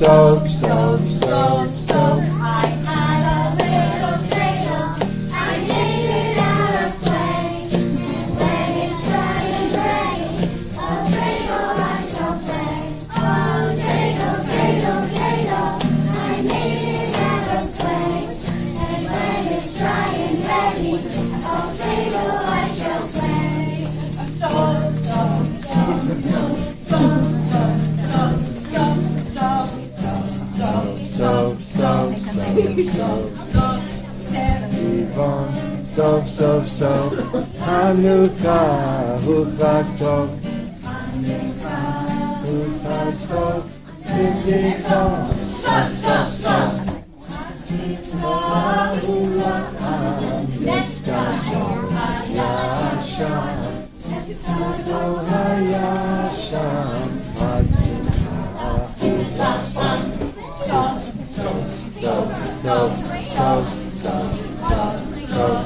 soap, soap, soap, soap. I had a little cradle. I made it out of clay. And when it's dry and gray, a cradle I shall play. Oh, cradle, cradle, cradle. I made it out of clay. And when it's dry and ready, oh, cradle I shall play. Soap, soap, soap, soap, soap, soap, soap, soap, soap, Soap, soap, soap, soap. Yvonne, soap, soap, soap. Chanukah, hukatok. Hukatok, sindikon. Soap, soap, soap. Mahulakan, miskatong hayashan. Miskatong hayashan. Matsinahusapan. soap, Soap, soap, soap, soap, soap, soap.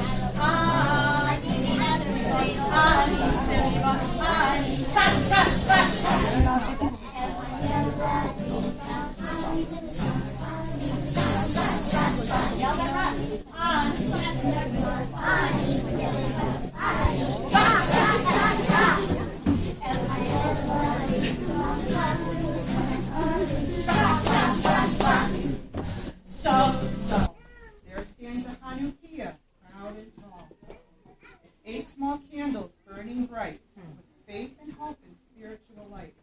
There stands a Chanukah, proud and tall. Its 8 small candles burning bright, with faith and hope and spiritual light.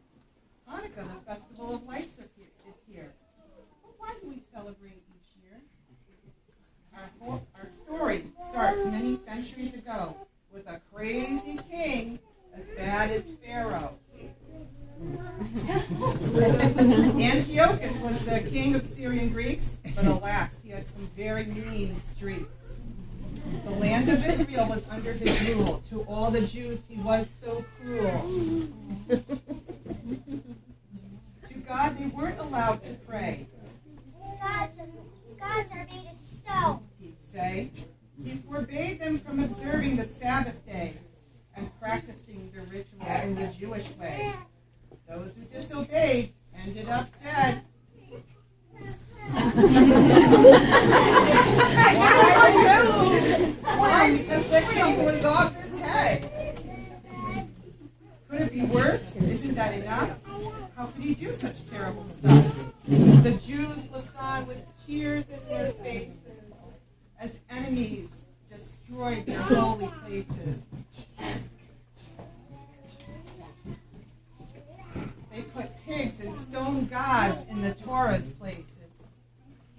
Hanukkah, the festival of lights, is here. But why do we celebrate each year? Our story starts many centuries ago with a crazy king as bad as Pharaoh. Antiochus was the king of Syrian Greeks, but alas, he had some very mean streaks. The land of Israel was under his rule. To all the Jews, he was so cruel. To God, they weren't allowed to pray. Gods are made of stone. He'd say. He forbade them from observing the Sabbath day and practicing the ritual in the Jewish way. Those who disobeyed ended up dead. Why? Because the king was off his head. Could it be worse? Isn't that enough? How could he do such terrible stuff? The Jews looked on with tears in their faces as enemies destroyed their holy places. They put pigs and stone gods in the Torah's places.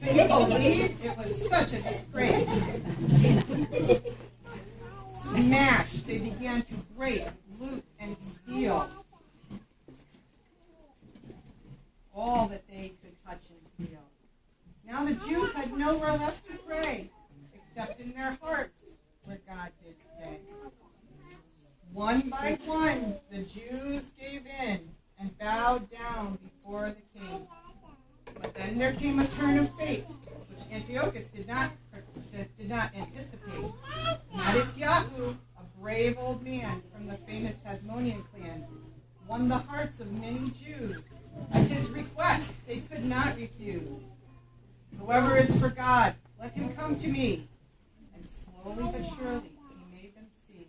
Can you believe it was such a disgrace? Smashed, they began to break, loot, and steal all that they could touch and feel. Now the Jews had nowhere left to pray, except in their hearts, where God did stay. One by one, the Jews gave in and bowed down before the king. But then there came a turn of fate, which Antiochus did not anticipate. Yahoo, a brave old man from the famous Hasmonean clan, won the hearts of many Jews. At his request, they could not refuse. Whoever is for God, let him come to me. And slowly but surely, he made them see.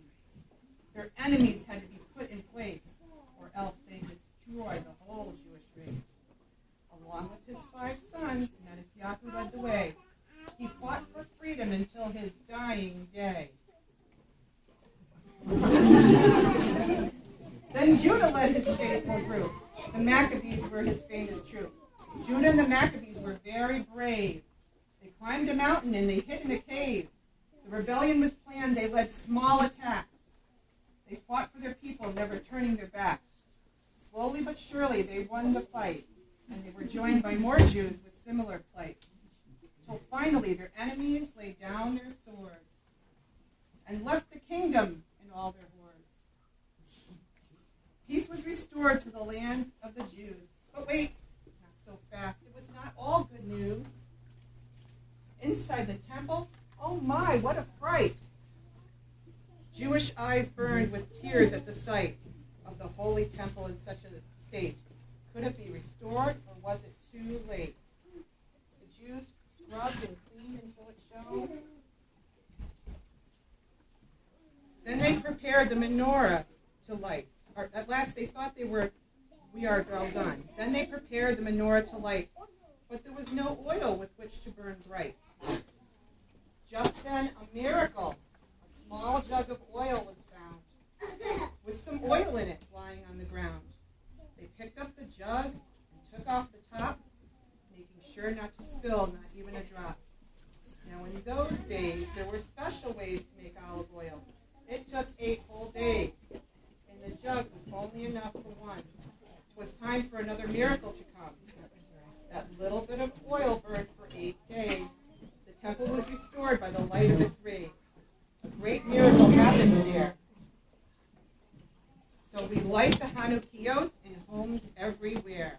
Their enemies had to be put in place, or else they destroyed the whole Jewish race. Along with his 5 sons, Yahoo led the way. He fought for freedom until his dying day. Then Judah led his faithful group. The Maccabees were his famous troop. Judah and the Maccabees were very brave. They climbed a mountain and they hid in a cave. The rebellion was planned. They led small attacks. They fought for their people, never turning their backs. Slowly but surely, they won the fight, and they were joined by more Jews with similar plights. Till finally, their enemies laid down their swords and left the kingdom and all their hordes. Peace was restored to the land of the Jews. But wait, not so fast. It was not all good news. Inside the temple, oh my, what a fright. Jewish eyes burned with tears at the sight of the holy temple in such a state. Could it be restored, or was it too late. The Jews scrubbed and cleaned until it shone. Then they prepared the menorah to light. Or at last they thought we are all done. Then they prepared the menorah to light, but there was no oil with which to burn bright. Just then a miracle. A small jug of oil was found, with some oil in it lying on the ground. They picked up the jug and took off the top, making sure not to spill not even a drop. Now in those days, there were special ways to make olive oil. It took 8 whole days, and the jug was only enough for one. It was time for another miracle to come. That little bit of oil burned for 8 days. The temple was restored by the light of its rays. A great miracle happened there. So we light the Chanukiot in homes everywhere.